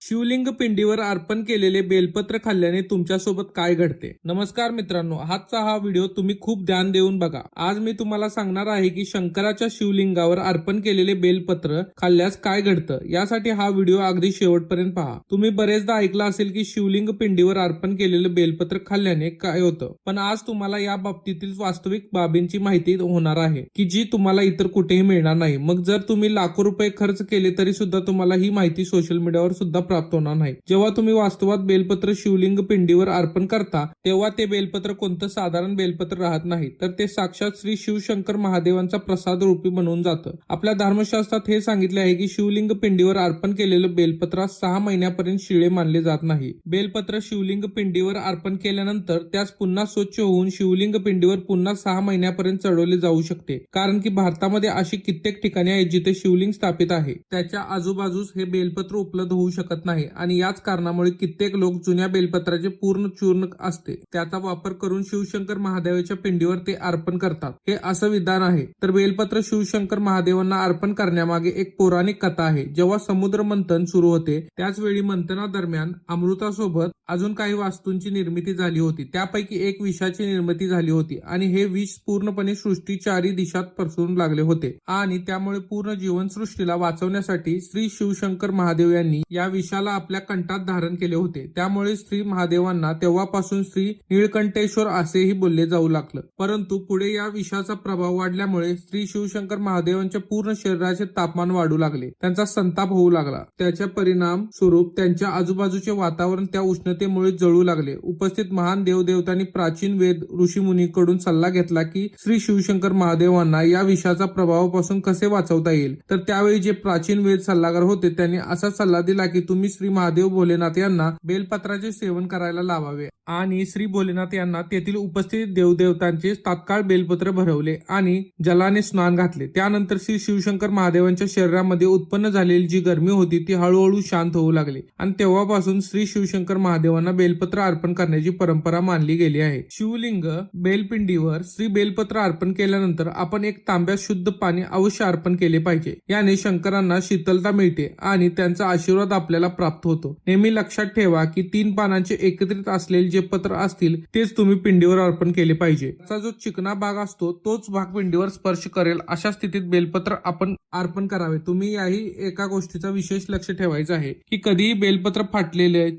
शिवलिंग पिंडीवर अर्पण केलेले बेलपत्र खाल्ल्याने तुमच्यासोबत काय घडते? नमस्कार मित्रांनो, आजचा हा व्हिडिओ तुम्ही खूप ध्यान देऊन बघा. आज मी तुम्हाला सांगणार आहे की शंकराच्या शिवलिंगावर अर्पण केलेले बेलपत्र खाल्ल्यास काय घडतं. यासाठी हा व्हिडिओ अगदी शेवटपर्यंत पहा. तुम्ही बरेचदा ऐकलं असेल की शिवलिंग पिंडीवर अर्पण केलेले बेलपत्र खाल्ल्याने काय होतं, पण आज तुम्हाला या बाबतीतील वास्तविक बाबींची माहिती होणार आहे की जी तुम्हाला इतर कुठेही मिळणार नाही. मग जर तुम्ही लाखो रुपये खर्च केले तरी सुद्धा तुम्हाला ही माहिती सोशल मीडियावर सुद्धा प्राप्त होणार नाही. जेव्हा तुम्ही वास्तवात बेलपत्र शिवलिंग पिंडीवर अर्पण करता तेव्हा ते बेलपत्र कोणतं साधारण बेलपत्र राहत नाही, तर ते साक्षात श्री शिवशंकर महादेवांचा प्रसाद रूपी बनवून जातं. आपल्या धर्मशास्त्रात हे सांगितले आहे की शिवलिंग पिंडीवर अर्पण केलेलं बेलपत्र 6 महिन्यापर्यंत शिळे मानले जात नाही. बेलपत्र शिवलिंग पिंडीवर अर्पण केल्यानंतर त्यास पुन्हा स्वच्छ होऊन शिवलिंग पिंडीवर पुन्हा 6 महिन्यापर्यंत चढवले जाऊ शकते. कारण की भारतामध्ये अशी कित्येक ठिकाणे आहेत जिथे शिवलिंग स्थापित आहे, त्याच्या आजूबाजूस हे बेलपत्र उपलब्ध होऊ शकत नाही आणि याच कारणामुळे कित्येक लोक जुन्या बेलपत्राचे पूर्ण चूर्ण असते त्याचा वापर करून शिवशंकर महादेवाच्या पिंडीवर ते अर्पण करतात. हे असं विधान आहे. तर बेलपत्र शिवशंकर महादेवांना अर्पण करण्यामागे एक पौराणिक कथा आहे. जेव्हा समुद्र मंथन सुरू होते त्याच वेळी मंथनादरम्यान अमृतासोबत अजून काही वस्तूंची निर्मिती झाली होती. त्यापैकी एक विषाची निर्मिती झाली होती आणि हे विष पूर्णपणे सृष्टी चारी दिशात पसरू लागले होते आणि त्यामुळे पूर्ण जीवनसृष्टीला वाचवण्यासाठी श्री शिवशंकर महादेव यांनी या विषाला आपल्या कंठात धारण केले होते. त्यामुळे श्री महादेवांना तेव्हापासून श्री नीळकंठेश्वर असेही बोलले जाऊ लागलं. परंतु पुढे या विषाचा प्रभाव वाढल्यामुळे श्री शिवशंकर महादेवांच्या पूर्ण शरीराचे तापमान वाढू लागले. त्यांचा संताप होऊ लागला. त्याच्या परिणाम स्वरूप त्यांच्या आजूबाजूचे वातावरण त्या उष्णतेमुळे जळू लागले. उपस्थित महान देवदेवतांनी प्राचीन वेद ऋषीमुनीकडून सल्ला घेतला की श्री शिवशंकर महादेवांना या विषाचा प्रभावापासून कसे वाचवता येईल. तर त्यावेळी जे प्राचीन वेद सल्लागार होते त्यांनी असा सल्ला दिला की तुम्ही श्री महादेव भोलेनाथ यांना बेलपत्राचे सेवन करायला लावावे आणि श्री भोलेनाथ यांना तेथील उपस्थित देवदेवतांचे तात्काळ बेलपत्र भरवले आणि जलाने स्नान घातले. त्यानंतर श्री शिवशंकर महादेवांच्या शरीरामध्ये उत्पन्न झालेली जी गरमी होती ती हळूहळू शांत होऊ लागली आणि तेव्हापासून श्री शिवशंकर महादेवांना बेलपत्र अर्पण करण्याची परंपरा मानली गेली आहे. शिवलिंग बेलपिंडीवर श्री बेलपत्र अर्पण केल्यानंतर आपण एक तांब्यात शुद्ध पाणी अवश्य अर्पण केले पाहिजे. याने शंकरांना शीतलता मिळते आणि त्यांचा आशीर्वाद आपल्याला प्राप्त होतो. नेहमी लक्षात ठेवा की 3 पानांचे एकत्रित असलेले जे पत्र असतील तेच तुम्ही पिंडीवर अर्पण केले पाहिजे. त्याचा जो चिकना भाग असतो तोच भाग पिंडीवर स्पर्श करेल अशा स्थितीत बेलपत्र आपण अर्पण करावे. तुम्ही याही एका गोष्टीचा विशेष लक्ष ठेवायचं आहे की कधीही बेलपत्र फाटलेले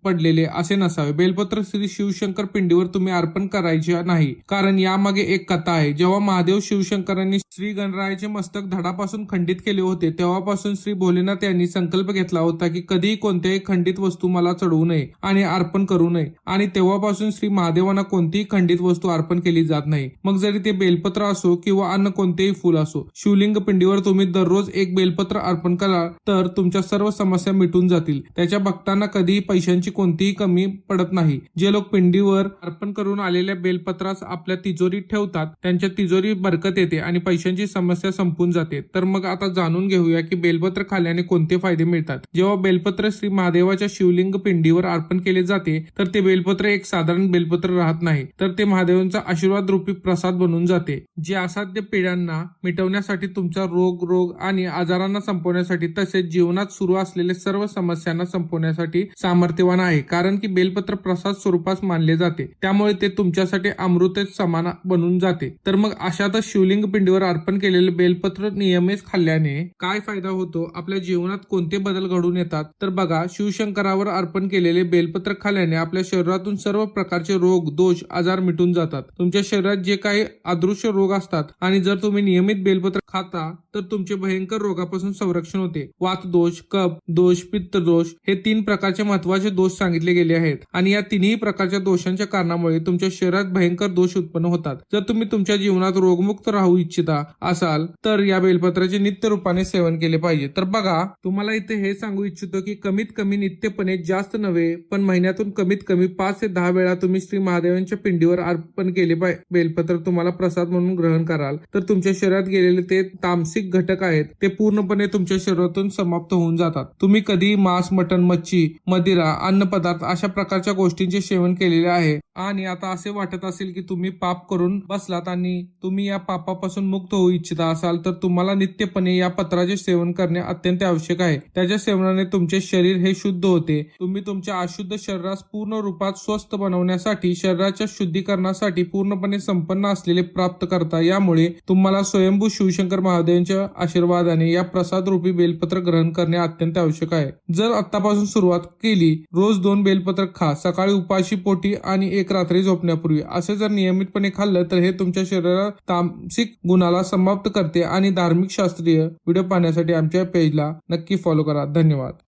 पडलेले असे नसावे. बेलपत्र श्री शिवशंकर पिंडीवर तुम्ही अर्पण करायचे नाही, कारण यामागे एक कथा आहे. जेव्हा महादेव शिवशंकरांनी श्री गणरायाचे मस्तक धडापासून खंडित केले होते तेव्हापासून श्री भोलेनाथ यांनी संकल्प घेतला होता की कधीही कोणत्याही खंडित वस्तू मला चढवू नये आणि अर्पण करू नये आणि तेव्हापासून श्री महादेवांना कोणतीही खंडित वस्तू अर्पण केली जात नाही. मग जरी ते बेलपत्र असो किंवा अन्य कोणतेही फूल असो. शिवलिंग पिंडीवर तुम्ही दररोज एक बेलपत्र अर्पण करा तर तुमच्या सर्व समस्या मिटून जातील. त्याच्या भक्तांना कधीही पैशांची कोणतीही कमी पडत नाही. जे लोक पिंडीवर अर्पण करून आलेल्या बेलपत्रास आपल्या तिजोरीत ठेवतात त्यांच्या तिजोरीत बरकत येते आणि पैशांची समस्या संपून जाते. तर मग आता जाणून घेऊया की बेलपत्र खाल्ल्याने कोणते फायदे मिळतात. जेव्हा बेलपत्र श्री महादेवाच्या शिवलिंग पिंडीवर अर्पण केले जाते तर ते बेलपत्र एक साधारण बेलपत्र राहत नाही, तर ते महादेवांचा आशीर्वाद रूपी प्रसाद बनून जाते, जे असाध्य पिढ्यांना मिटवण्यासाठी, तुमच्या रोग आणि आजारांना संपवण्यासाठी तसेच जीवनात सुरू असलेल्या सर्व समस्यांना संपवण्यासाठी सामर्थ्यवान आहे. कारण की बेलपत्र प्रसाद स्वरूपास मानले जाते, त्यामुळे ते तुमच्यासाठी अमृतच समान बनून जाते. तर मग अशातच शिवलिंग पिंडीवर अर्पण केलेले बेलपत्र नियमित खाल्ल्याने काय फायदा होतो, आपल्या जीवनात कोणते बदल घडून येतात. तर बघा, शिवशंकरावर अर्पण केलेले बेलपत्र खाल्ल्याने आपल्या शरीरातून सर्व प्रकारचे रोग दोष आजार मिटून जातात. तुमच्या शरीरात जे काही अदृश्य रोग असतात आणि जर तुम्ही नियमित बेलपत्र खाता तर तुमचे भयंकर रोगापासून संरक्षण होते. वात दोष, कफ दोष, पित्त दोष हे 3 प्रकारचे महत्वाचे दोष सांगितले गेले आहेत आणि या तिन्ही प्रकारच्या दोषांच्या कारणामुळे तुमच्या शरीरात भयंकर दोष उत्पन्न होतात. जर तुम्ही तुमच्या जीवनात रोगमुक्त राहू इच्छिता असाल तर या बेलपत्राचे नित्य रूपाने सेवन केले पाहिजे. तर बघा, तुम्हाला इथे हे सांगू इच्छितो की कमीत कमी नित्यपणे, जास्त नव्हे पण महिन्यातून कमीत कमी 5 ते 10 वेळा तुम्ही श्री महादेवांच्या पिंडीवर अर्पण केले बेलपत्र तुम्हाला प्रसाद म्हणून ग्रहण कराल तर तुमच्या शरीरात गेलेले ते तामसिक घटक आहेत ते पूर्णपणे तुमच्या शरीरातून समाप्त होऊन जातात. तुम्ही कधी मांस, मटण, मच्छी, मदिरा, अन्न पदार्थ अशा प्रकारच्या गोष्टींचे सेवन केलेले आहे आणि आता असे वाटत असेल की तुम्ही पाप करून बसलात आणि तुम्ही या पापापासून मुक्त होऊ इच्छिता असाल तर तुम्हाला नित्यपणे या पत्राचे सेवन करणे अत्यंत आवश्यक आहे. त्याच्या सेवनाने तुमचे तुमचे शरीर हे शुद्ध होते. तुम्ही तुमच्या अशुद्ध शरीरास पूर्ण रूपात स्वस्थ बनवण्यासाठी शरीराच्या शुद्धीकरणासाठी पूर्णपणे संपन्न असलेले प्राप्त करता. यामुळे तुम्हाला स्वयंभू शिवशंकर महादेवांच्या आशीर्वादाने या प्रसाद रूपी बेलपत्र ग्रहण करणे अत्यंत आवश्यक आहे. जर आतापासून सुरुवात केली, रोज 2 बेलपत्र खा, सकाळी उपाशी पोटी आणि 1 रात्री झोपण्यापूर्वी. असे जर नियमितपणे खाल्लं तर हे तुमच्या शरीरात तामसिक गुणाला समाप्त करते. आणि धार्मिक शास्त्रीय व्हिडिओ पाहण्यासाठी आमच्या पेजला नक्की फॉलो करा. धन्यवाद.